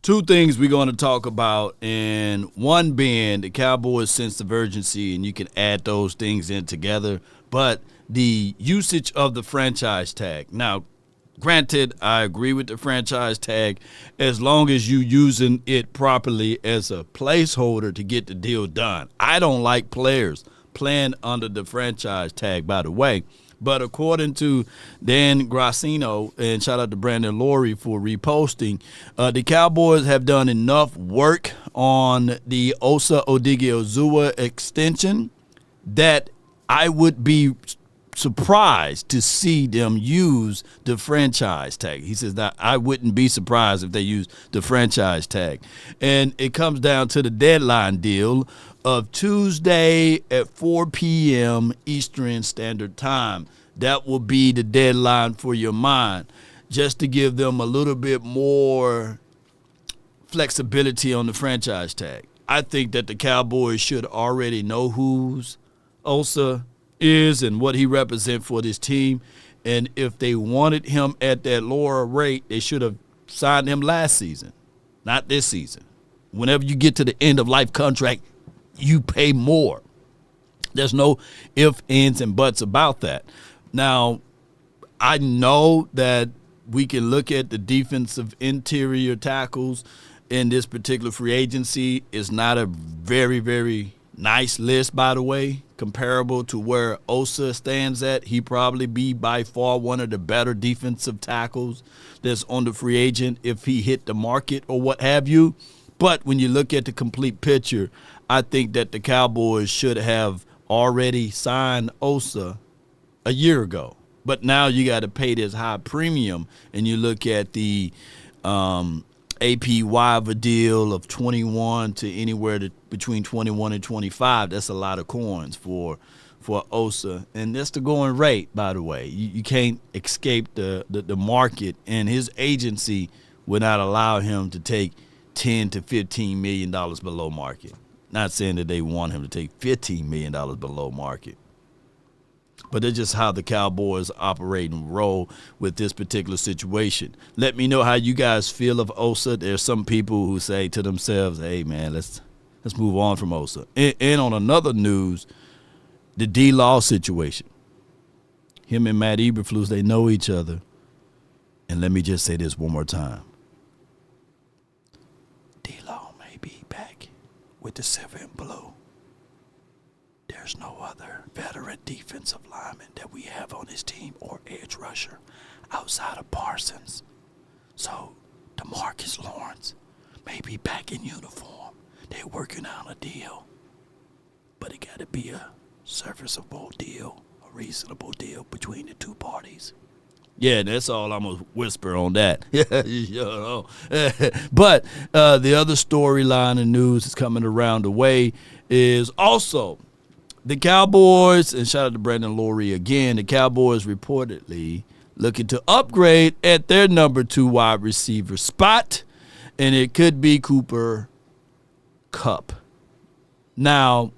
Two things we're going to talk about, and one being the Cowboys' sense of urgency, and you can add those things in together, but the usage of the franchise tag. Now, granted, I agree with the franchise tag as long as you using it properly as a placeholder to get the deal done. I don't like players playing under the franchise tag, by the way. But according to Dan Grassino, and shout out to Brandon Laurie for reposting, the Cowboys have done enough work on the Odighizuwa extension that I would be surprised to see them use the franchise tag. He says that I wouldn't be surprised if they use the franchise tag. And it comes down to the deadline deal of Tuesday at 4 p.m. Eastern Standard Time. That will be the deadline for your mind, just to give them a little bit more flexibility on the franchise tag. I think that the Cowboys should already know who's Osa is and what he represents for this team. And if they wanted him at that lower rate, they should have signed him last season, not this season. Whenever you get to the end of life contract, you pay more. There's no ifs, ands, and buts about that. Now, I know that we can look at the defensive interior tackles in this particular free agency. It's not a very, very nice list, by the way, comparable to where Osa stands at. He probably be by far one of the better defensive tackles that's on the free agent if he hit the market or what have you. But when you look at the complete picture, I think that the Cowboys should have already signed Osa a year ago. But now you got to pay this high premium, and you look at the APY of a deal of 21 to anywhere between 21 and 25. That's a lot of coins for Osa. And that's the going rate, by the way. You can't escape the market, and his agency would not allow him to take $10 to $15 million below market. Not saying that they want him to take $15 million below market. But it's just how the Cowboys operate and roll with this particular situation. Let me know how you guys feel of Osa. There's some people who say to themselves, hey, man, let's move on from Osa. And on another news, the D-Law situation. Him and Matt Eberflus, they know each other. And let me just say this one more time. D-Law may be back with the silver and blue. There's no other veteran defensive lineman that we have on this team or edge rusher outside of Parsons. So DeMarcus Lawrence may be back in uniform. They're working on a deal. But it got to be a serviceable deal, a reasonable deal between the two parties. Yeah, that's all I'm going to whisper on that. But the other storyline and news that's coming around the way is also the Cowboys, and shout out to Brandon Laurie again, the Cowboys reportedly looking to upgrade at their number 2 wide receiver spot, and it could be Cooper Kupp. Now,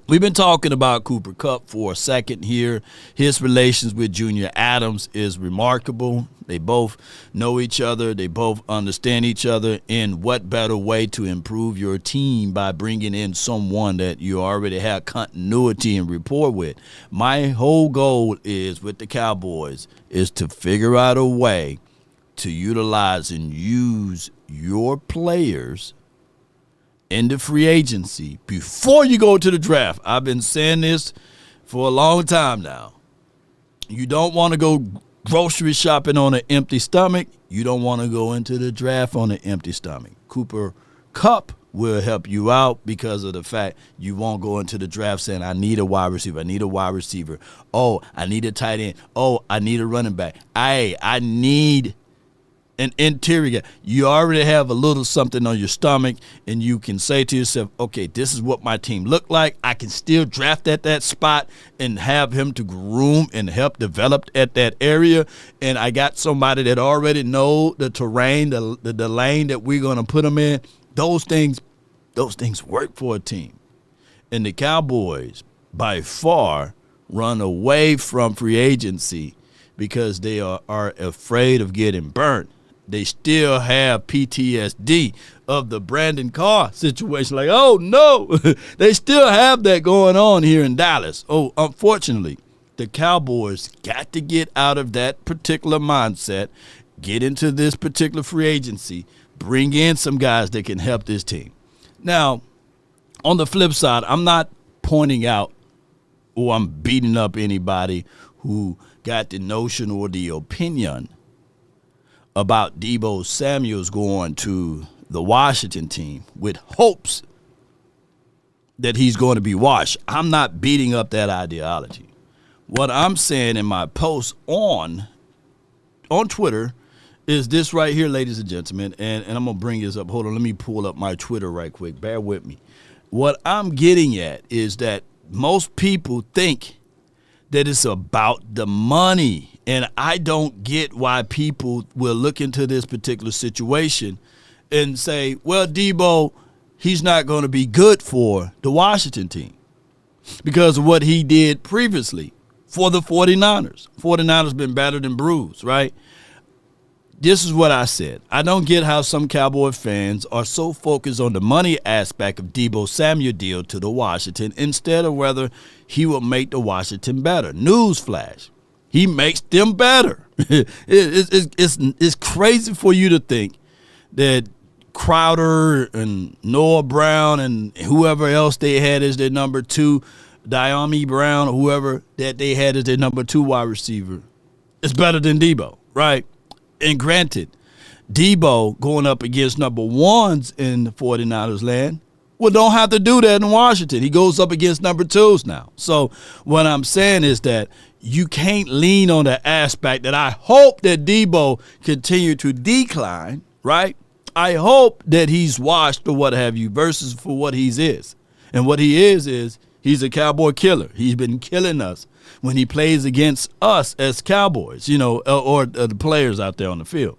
we've been talking about Cooper Kupp for a second here. His relations with Junior Adams is remarkable. They both know each other. They both understand each other. And what better way to improve your team by bringing in someone that you already have continuity and rapport with? My whole goal is with the Cowboys is to figure out a way to utilize and use your players in the free agency before you go to the draft. I've been saying this for a long time now. You don't want to go grocery shopping on an empty stomach. You don't want to go into the draft on an empty stomach. Cooper Kupp will help you out because of the fact you won't go into the draft saying, I need a wide receiver. I need a wide receiver. Oh, I need a tight end. Oh, I need a running back. I need an interior guy. You already have a little something on your stomach, and you can say to yourself, okay, this is what my team look like. I can still draft at that spot and have him to groom and help develop at that area. And I got somebody that already know the terrain, the lane that we're going to put them in. Those things work for a team. And the Cowboys, by far, run away from free agency because they are afraid of getting burnt. they still have PTSD of the Brandon Carr situation. Like, oh, no, they still have that going on here in Dallas. Oh, unfortunately, the Cowboys got to get out of that particular mindset, get into this particular free agency, bring in some guys that can help this team. Now, on the flip side, I'm not pointing out or I'm beating up anybody who got the notion or the opinion about Debo Samuels going to the Washington team with hopes that he's going to be washed. I'm not beating up that ideology. What I'm saying in my post on Twitter is this right here, ladies and gentlemen, and I'm going to bring this up. Hold on, let me pull up my Twitter right quick. Bear with me. What I'm getting at is that most people think that it's about the money, and I don't get why people will look into this particular situation and say, well, Debo, he's not going to be good for the Washington team because of what he did previously for the 49ers. 49ers been battered and bruised, right? This is what I said. I don't get how some Cowboy fans are so focused on the money aspect of Debo Samuel deal to the Washington instead of whether he will make the Washington better. Newsflash, he makes them better. It's crazy for you to think that Crowder and Noah Brown and whoever else they had as their number two, Diami Brown or whoever that they had as their number 2 wide receiver is better than Debo, right? And granted, Debo going up against number 1s in the 49ers land, well, don't have to do that in Washington. He goes up against number 2s now. So what I'm saying is that you can't lean on the aspect that I hope that Debo continue to decline, right? I hope that he's washed or what have you versus for what he is. And what he is he's a Cowboy killer. He's been killing us when he plays against us as Cowboys, or the players out there on the field.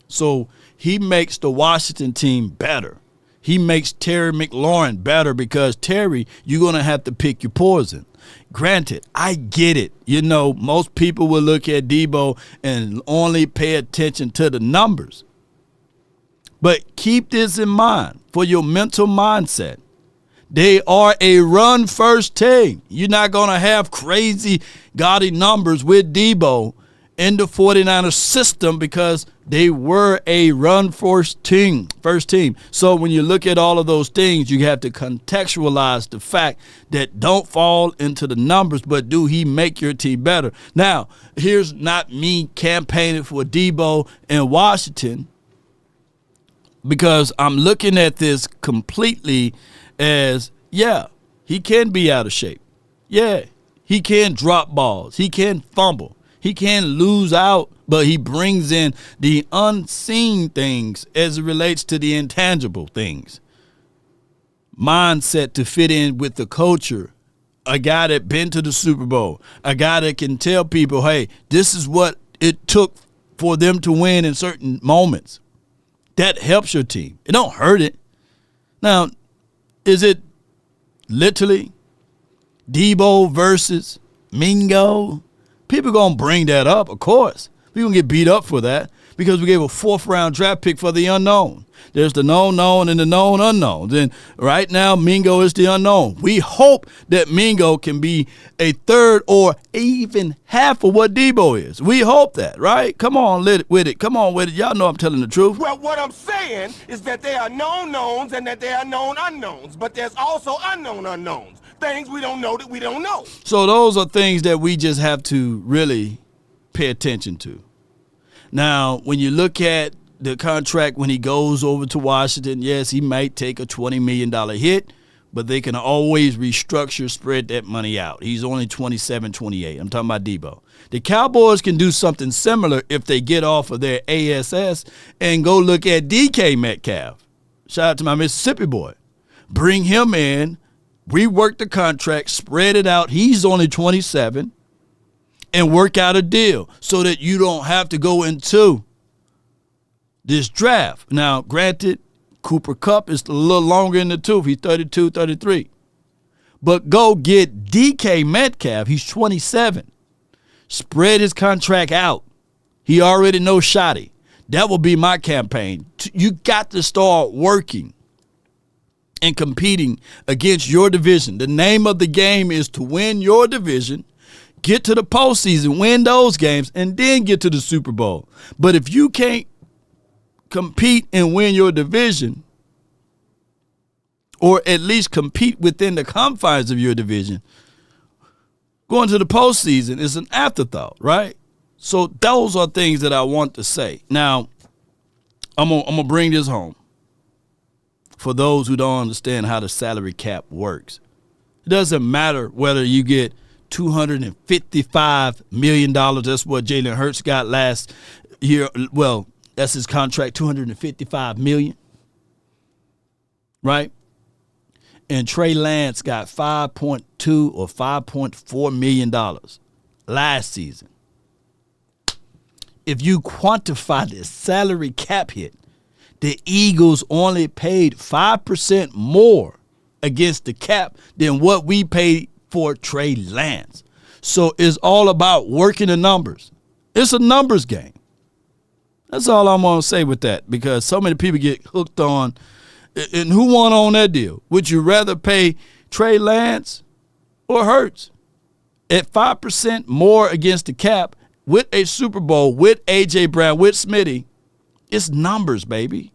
So he makes the Washington team better. He makes Terry McLaurin better because, Terry, you're going to have to pick your poison. Granted, I get it. Most people will look at Debo and only pay attention to the numbers. But keep this in mind for your mental mindset. They are a run-first team. You're not going to have crazy, gaudy numbers with Debo in the 49ers system because they were a run-first team. So when you look at all of those things, you have to contextualize the fact that don't fall into the numbers, but do he make your team better? Now, here's not me campaigning for Debo in Washington because I'm looking at this completely as, yeah, he can be out of shape. Yeah, he can drop balls. He can fumble. He can lose out, but he brings in the unseen things as it relates to the intangible things. Mindset to fit in with the culture. A guy that been to the Super Bowl. A guy that can tell people, hey, this is what it took for them to win in certain moments. That helps your team. It don't hurt it. Now, is it literally Debo versus Mingo? People going to bring that up, of course. We're going to get beat up for that because we gave a 4th-round draft pick for the unknown. There's the known known and the known unknown. Then right now, Mingo is the unknown. We hope that Mingo can be a third or even half of what Debo is. We hope that, right? Come on with it. Come on with it. Y'all know I'm telling the truth. Well, what I'm saying is that there are known knowns and that there are known unknowns. But there's also unknown unknowns. Things we don't know that we don't know. So those are things that we just have to really pay attention to. Now, when you look at the contract when he goes over to Washington, yes, he might take a $20 million hit, but they can always restructure, spread that money out. He's only 27, 28. I'm talking about Debo. The Cowboys can do something similar if they get off of their ASS and go look at DK Metcalf. Shout out to my Mississippi boy. Bring him in, rework the contract, spread it out. He's only 27, and work out a deal so that you don't have to go into this draft. Now, granted, Cooper Kupp is a little longer in the tooth. He's 32, 33. But go get DK Metcalf. He's 27. Spread his contract out. He already knows Shotty. That will be my campaign. You got to start working and competing against your division. The name of the game is to win your division, get to the postseason, win those games, and then get to the Super Bowl. But if you can't compete and win your division, or at least compete within the confines of your division, going to the postseason is an afterthought, right? So those are things that I want to say. Now, I'm gonna bring this home for those who don't understand how the salary cap works. It doesn't matter whether you get $255 million. That's what Jalen Hurts got last year. Well, that's his contract, $255 million, right? And Trey Lance got $5.2 or $5.4 million last season. If you quantify the salary cap hit, the Eagles only paid 5% more against the cap than what we paid for Trey Lance. So it's all about working the numbers. It's a numbers game. That's all I'm going to say with that, because so many people get hooked on. And who won on that deal? Would you rather pay Trey Lance or Hurts at 5% more against the cap with a Super Bowl, with A.J. Brown, with Smitty? It's numbers, baby.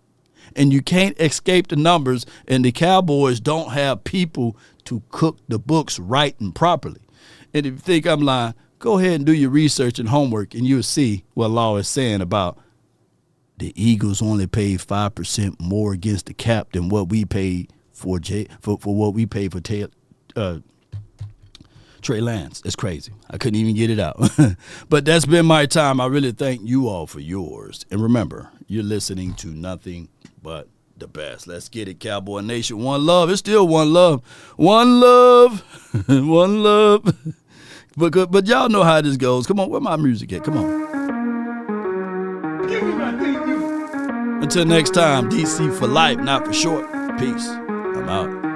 And you can't escape the numbers, and the Cowboys don't have people to cook the books right and properly. And if you think I'm lying, go ahead and do your research and homework, and you'll see what Law is saying about the Eagles only paid 5% more against the cap than what we paid for what we paid for Trey Lance. It's crazy. I couldn't even get it out. But that's been my time. I really thank you all for yours. And remember, you're listening to nothing but the best. Let's get it, Cowboy Nation. One love. It's still one love. One love. One love. But y'all know how this goes. Come on, where my music at? Come on. Give me my thing, you. Until next time, DC for life, not for short. Peace. I'm out.